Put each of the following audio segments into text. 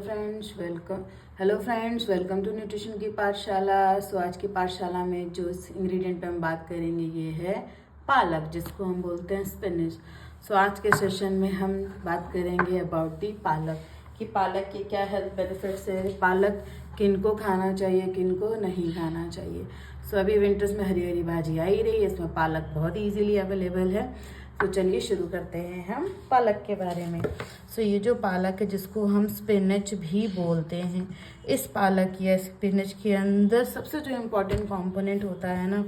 Hello friends, welcome to nutrition की पाठशाला। आज की पाठशाला में जो इंग्रेडिएंट पे हम बात करेंगे ये है पालक, जिसको हम बोलते हैं स्पिनच। आज के सेशन में हम बात करेंगे अबाउट दी पालक कि पालक के क्या हेल्थ बेनिफिट्स है, पालक किनको खाना चाहिए, किनको नहीं खाना चाहिए। अभी विंटर्स में हरी हरी भाजी आ ही रही है, इसमें पालक बहुत ईजीली अवेलेबल है। तो चलिए शुरू करते हैं हम पालक के बारे में। ये जो पालक है, जिसको हम स्पिनच भी बोलते हैं, इस पालक या स्पिनच के अंदर सबसे जो इम्पोर्टेंट कंपोनेंट होता है ना,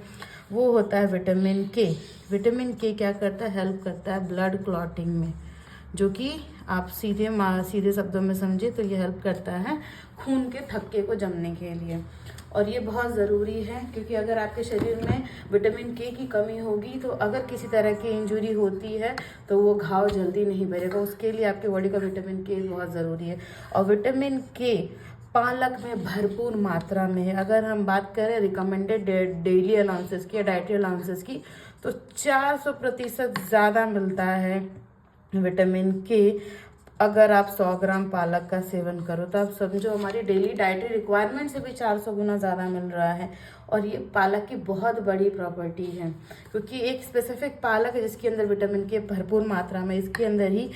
वो होता है विटामिन के। विटामिन के क्या करता है, हेल्प करता है ब्लड क्लॉटिंग में, जो कि आप सीधे शब्दों में समझे तो ये हेल्प करता है खून के थक्के को जमने के लिए। और ये बहुत ज़रूरी है, क्योंकि अगर आपके शरीर में विटामिन के की कमी होगी तो अगर किसी तरह की इंजरी होती है तो वो घाव जल्दी नहीं भरेगा। उसके लिए आपके बॉडी का विटामिन के बहुत ज़रूरी है। और विटामिन के पालक में भरपूर मात्रा में है। अगर हम बात करें रिकमेंडेड डेली अलाउंसेस की या डाइटरी अलाउंसेस की, तो 400% ज़्यादा मिलता है विटामिन के। अगर आप 100 ग्राम पालक का सेवन करो तो आप समझो हमारी डेली डाइटरी रिक्वायरमेंट से भी 400 गुना ज़्यादा मिल रहा है। और ये पालक की बहुत बड़ी प्रॉपर्टी है, क्योंकि एक स्पेसिफिक पालक है जिसके अंदर विटामिन के भरपूर मात्रा में, इसके अंदर ही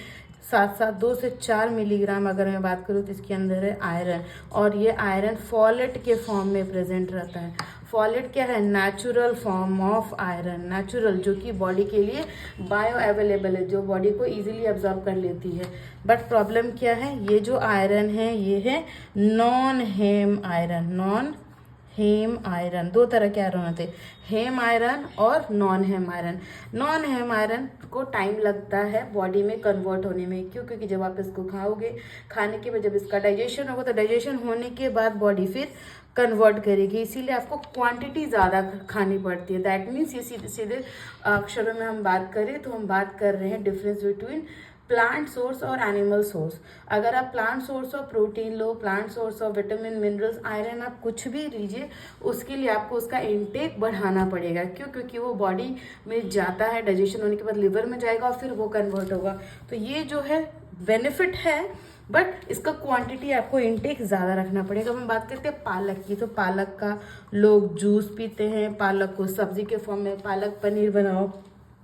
साथ 2 से 4 मिलीग्राम अगर मैं बात करूँ तो इसके अंदर है आयरन। और ये आयरन फॉलेट के फॉर्म में प्रेजेंट रहता है। फॉलेट क्या है, natural form of iron, natural, जो कि बॉडी के लिए बायो अवेलेबल है, जो बॉडी को इजीली एब्जॉर्ब कर लेती है। बट प्रॉब्लम क्या है, ये जो आयरन है ये है नॉन हेम आयरन। नॉन हेम आयरन, 2 तरह के आयरन होते हैं, हेम आयरन और नॉन हेम आयरन। नॉन हेम आयरन को टाइम लगता है बॉडी में कन्वर्ट होने में। क्यों? क्योंकि जब आप इसको खाओगे, खाने के बाद जब इसका डाइजेशन होगा तो डाइजेशन होने के बाद बॉडी फिर कन्वर्ट करेगी, इसीलिए आपको क्वांटिटी ज़्यादा खानी पड़ती है। दैट मीन्स ये सीधे सीधे अक्षरों में हम बात करें तो हम बात कर रहे हैं डिफरेंस बिटवीन प्लांट सोर्स और एनिमल सोर्स। अगर आप plant source of protein low, plant source of vitamin, minerals, iron, आप कुछ भी लीजिए, उसके लिए आपको उसका इनटेक बढ़ाना पड़ेगा। क्यों? क्योंकि वो बॉडी में जाता है, डाइजेशन होने के बाद लिवर में जाएगा और फिर वो कन्वर्ट होगा। तो ये जो है बेनिफिट है, बट इसका क्वांटिटी आपको इनटेक ज़्यादा रखना पड़ेगा। हम बात करते हैं पालक की, तो पालक का लोग जूस पीते हैं, पालक को सब्जी के फॉर्म में पालक पनीर बनाओ,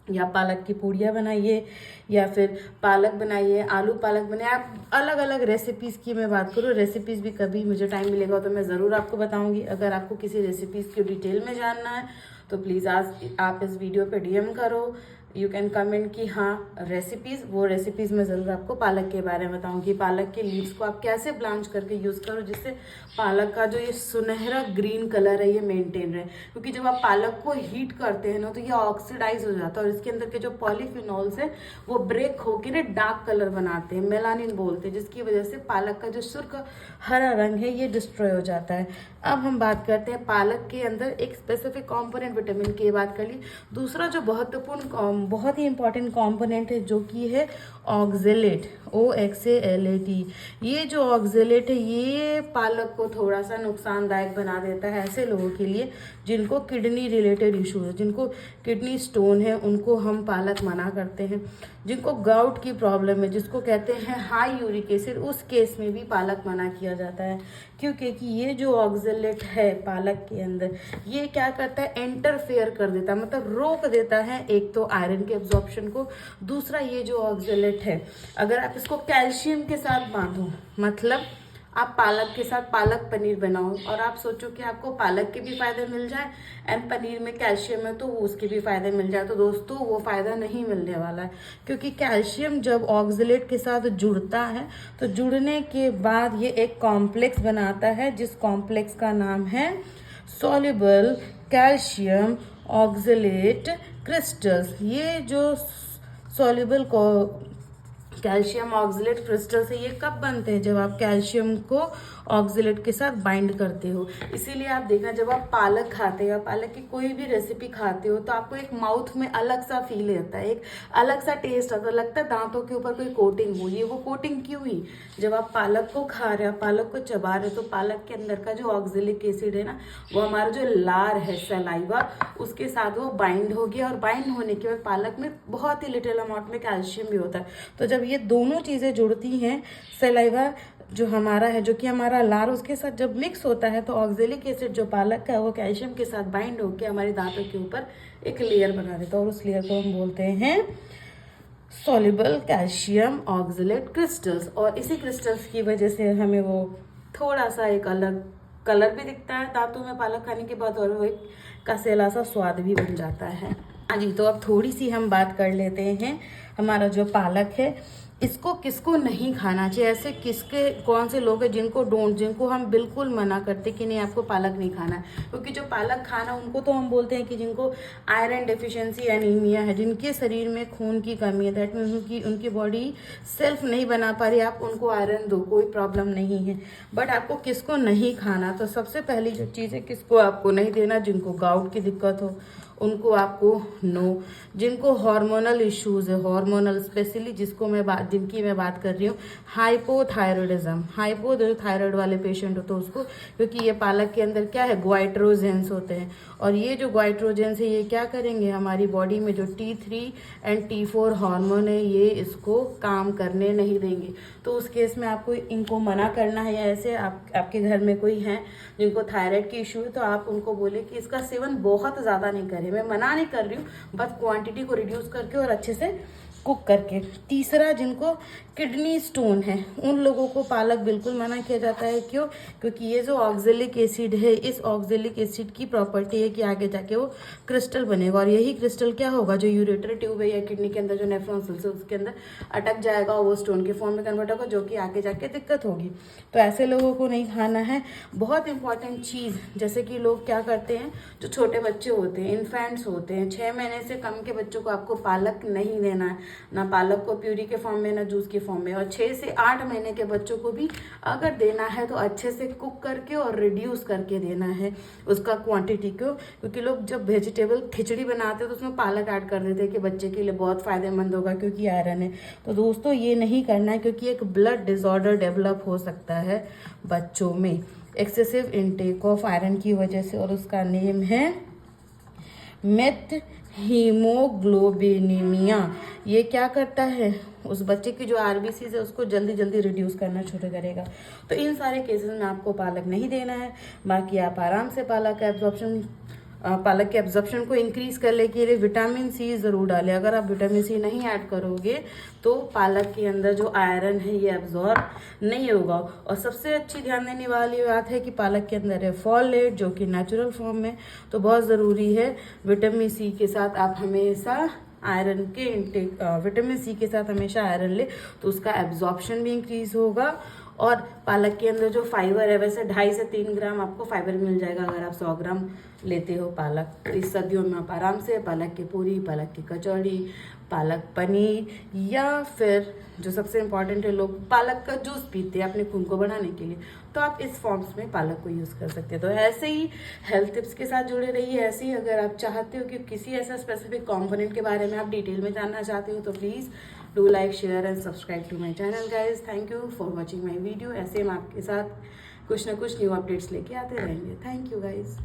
या पालक की पूड़ियाँ बनाइए, या फिर पालक बनाइए, आलू पालक बनाइए। आप अलग अलग रेसिपीज़ की मैं बात करूँ, रेसिपीज़ भी कभी मुझे टाइम मिलेगा तो मैं ज़रूर आपको बताऊँगी। अगर आपको किसी रेसिपीज़ की डिटेल में जानना है तो प्लीज़ आज आप इस वीडियो पे डीएम करो, यू कैन कमेंट कि हाँ रेसिपीज़, वो रेसिपीज़ में ज़रूर आपको पालक के बारे में बताऊंगी। पालक के लीव्स को आप कैसे ब्लांच करके यूज़ करो जिससे पालक का जो ये सुनहरा ग्रीन कलर है ये मेंटेन रहे। क्योंकि जब आप पालक को हीट करते हैं ना तो ये ऑक्सीडाइज हो जाता है और इसके अंदर के जो पॉलीफिनॉल्स है वो ब्रेक होकर ना डार्क कलर बनाते हैं, मेलानिन बोलते हैं, जिसकी वजह से पालक का जो सुर्ख हरा रंग है ये डिस्ट्रॉय हो जाता है। अब हम बात करते हैं पालक के अंदर एक स्पेसिफिक कॉम्पोनेंट विटामिन के बात कर ली। दूसरा जो बहुत ही इंपॉर्टेंट कंपोनेंट है जो कि है ऑक्जेलेट, OXALAT। ये जो ऑक्जेलेट है ये पालक को थोड़ा सा नुकसानदायक बना देता है ऐसे लोगों के लिए जिनको किडनी रिलेटेड इशू है, जिनको किडनी स्टोन है, उनको हम पालक मना करते हैं। जिनको गाउट की प्रॉब्लम है, जिसको कहते हैं हाई यूरिक एसिड, उस केस में भी पालक मना किया जाता है। क्योंकि ये जो ऑक्जेलेट है पालक के अंदर, ये क्या करता है, इंटरफेयर कर देता है, मतलब रोक देता है एक तो आयरन के एब्जॉर्प्शन को। दूसरा ये जो ऑक्जेलेट है, अगर आप इसको कैल्शियम के साथ बांधो, मतलब आप पालक के साथ पालक पनीर बनाओ और आप सोचो कि आपको पालक के भी फायदे मिल जाए एंड पनीर में कैल्शियम है तो उसके भी फायदे मिल जाए, तो दोस्तों वो फायदा नहीं मिलने वाला है। क्योंकि कैल्शियम जब ऑक्जेलेट के साथ जुड़ता है तो जुड़ने के बाद ये एक कॉम्प्लेक्स बनाता है, जिस कॉम्प्लेक्स का नाम है सॉल्युबल कैल्शियम ऑक्जेलेट क्रिस्टल्स। ये जो सॉल्युबल कैल्शियम ऑक्जेलेट क्रिस्टल से ये कब बनते हैं, जब आप कैल्शियम को ऑक्जेलेट के साथ बाइंड करते हो। इसीलिए आप देखना, जब आप पालक खाते हो, पालक की कोई भी रेसिपी खाते हो तो आपको एक माउथ में अलग सा फील आता है, एक अलग सा टेस्ट आता है, लगता है दांतों के ऊपर कोई कोटिंग हुई है। वो कोटिंग क्यों हुई? जब आप पालक को खा रहे हो, पालक को चबा रहे हो, तो पालक के अंदर का जो ऑक्जेलिक एसिड है ना, वो हमारा जो लार है, सलाइवा, उसके साथ वो बाइंड हो गया। और बाइंड होने के बाद पालक में बहुत ही लिटिल अमाउंट में कैल्शियम भी होता है। तो जब ये दोनों चीज़ें जुड़ती हैं, सलाइवा जो हमारा है, जो कि हमारा लार, उसके साथ जब मिक्स होता है तो ऑक्जेलिक एसिड जो पालक का है वो कैल्शियम के साथ बाइंड होकर हमारे दांतों के ऊपर एक लेयर बना देता है और उस लेयर को हम बोलते हैं सॉल्युबल कैल्शियम ऑक्जेलेट क्रिस्टल्स। और इसी क्रिस्टल्स की वजह से हमें वो थोड़ा सा एक अलग कलर भी दिखता है दांतों में पालक खाने के बाद, और वो एक कसेला सा स्वाद भी बन जाता है। हाँ जी, तो अब थोड़ी सी हम बात कर लेते हैं हमारा जो पालक है इसको किसको नहीं खाना चाहिए। ऐसे किसके कौन से लोग हैं जिनको हम बिल्कुल मना करते कि नहीं आपको पालक नहीं खाना है, क्योंकि जो पालक खाना उनको तो हम बोलते हैं कि जिनको आयरन डेफिशिएंसी एनीमिया है, जिनके शरीर में खून की कमी है, दैट मीन्स उनकी बॉडी सेल्फ नहीं बना पा रही, आप उनको आयरन दो, कोई प्रॉब्लम नहीं है। बट आपको किसको नहीं खाना, तो सबसे पहली जो चीज़ है किसको आपको नहीं देना, जिनको गाउट की दिक्कत हो उनको आपको नो, जिनको हार्मोनल इश्यूज है, हार्मोनल स्पेशली जिनकी मैं बात कर रही हूँ हाइपोथायरॉयडिज्म, हाइपोथायरॉयड वाले पेशेंट हो तो उसको, क्योंकि ये पालक के अंदर क्या है ग्वाइट्रोजेंस होते हैं, और ये जो ग्वाइट्रोजेंस है ये क्या करेंगे हमारी बॉडी में जो T3 एंड T4 हार्मोन है ये इसको काम करने नहीं देंगे। तो उस केस में आपको इनको मना करना है, या ऐसे आपके घर में कोई है जिनको थायराइड की इशू है तो आप उनको बोले कि इसका सेवन बहुत ज़्यादा नहीं करें। मैं मना नहीं कर रही हूँ, बस क्वांटिटी को रिड्यूस करके और अच्छे से कुक करके। तीसरा, जिनको किडनी स्टोन है उन लोगों को पालक बिल्कुल मना किया जाता है। क्यों? क्योंकि ये जो ऑक्जेलिक एसिड है, इस ऑक्जेलिक एसिड की प्रॉपर्टी है कि आगे जाके वो क्रिस्टल बनेगा, और यही क्रिस्टल क्या होगा, जो यूरेटर ट्यूब है या किडनी के अंदर जो नेफ्रॉन सेल्स है उसके अंदर अटक जाएगा और वो स्टोन के फॉर्म में कन्वर्ट होगा, जो कि आगे जाके दिक्कत होगी। तो ऐसे लोगों को नहीं खाना है। बहुत इंपॉर्टेंट चीज़, जैसे कि लोग क्या करते हैं, जो छोटे बच्चे होते हैं, इन्फेंट्स होते हैं, 6 महीने से कम के बच्चों को आपको पालक नहीं देना है, ना पालक को प्यूरी के फॉर्म में ना जूस के फॉर्म में। और 6 से 8 महीने के बच्चों को भी अगर देना है तो अच्छे से कुक करके और रिड्यूस करके देना है उसका क्वांटिटी को, क्योंकि लोग जब वेजिटेबल खिचड़ी बनाते हैं तो उसमें पालक ऐड कर देते हैं कि बच्चे के लिए बहुत फायदेमंद होगा क्योंकि आयरन है। तो दोस्तों ये नहीं करना है, क्योंकि एक ब्लड डिसऑर्डर डेवलप हो सकता है बच्चों में एक्सेसिव इनटेक ऑफ आयरन की वजह से, और उसका नेम है मेथ हीमोग्लोबिनीमिया। ये क्या करता है, उस बच्चे की जो आरबीसी है उसको जल्दी जल्दी रिड्यूस करना शुरू करेगा। तो इन सारे केसेस में आपको पालक नहीं देना है। बाकी आप आराम से पालक के एब्जॉर्प्शन को इंक्रीज करने के लिए विटामिन सी ज़रूर डालें। अगर आप विटामिन सी नहीं ऐड करोगे तो पालक के अंदर जो आयरन है ये एब्जॉर्ब नहीं होगा। और सबसे अच्छी ध्यान देने वाली बात है कि पालक के अंदर है फॉलेट, जो कि नेचुरल फॉर्म में, तो बहुत ज़रूरी है। विटामिन सी के साथ आप हमेशा आयरन के इंटेक, विटामिन सी के साथ हमेशा आयरन ले, तो उसका एब्जॉर्प्शन भी इंक्रीज होगा। और पालक के अंदर जो फाइबर है, वैसे 2.5 से 3 ग्राम आपको फाइबर मिल जाएगा अगर आप 100 ग्राम लेते हो पालक। तो इस सर्दियों में आप आराम से पालक की पूरी, पालक की कचौड़ी, पालक पनीर, या फिर जो सबसे इम्पॉर्टेंट है लोग पालक का जूस पीते हैं अपने खून को बढ़ाने के लिए, तो आप इस फॉर्म्स में पालक को यूज़ कर सकते हैं। तो ऐसे ही हेल्थ टिप्स के साथ जुड़े रहिए। ऐसे ही अगर आप चाहते हो कि किसी ऐसा स्पेसिफिक कंपोनेंट के बारे में आप डिटेल में जानना चाहते हो तो please do like, share and subscribe to my channel guys. Thank you for watching my video. ऐसे हम आपके साथ कुछ ना कुछ न्यू अपडेट्स लेके आते रहेंगे। Thank you guys.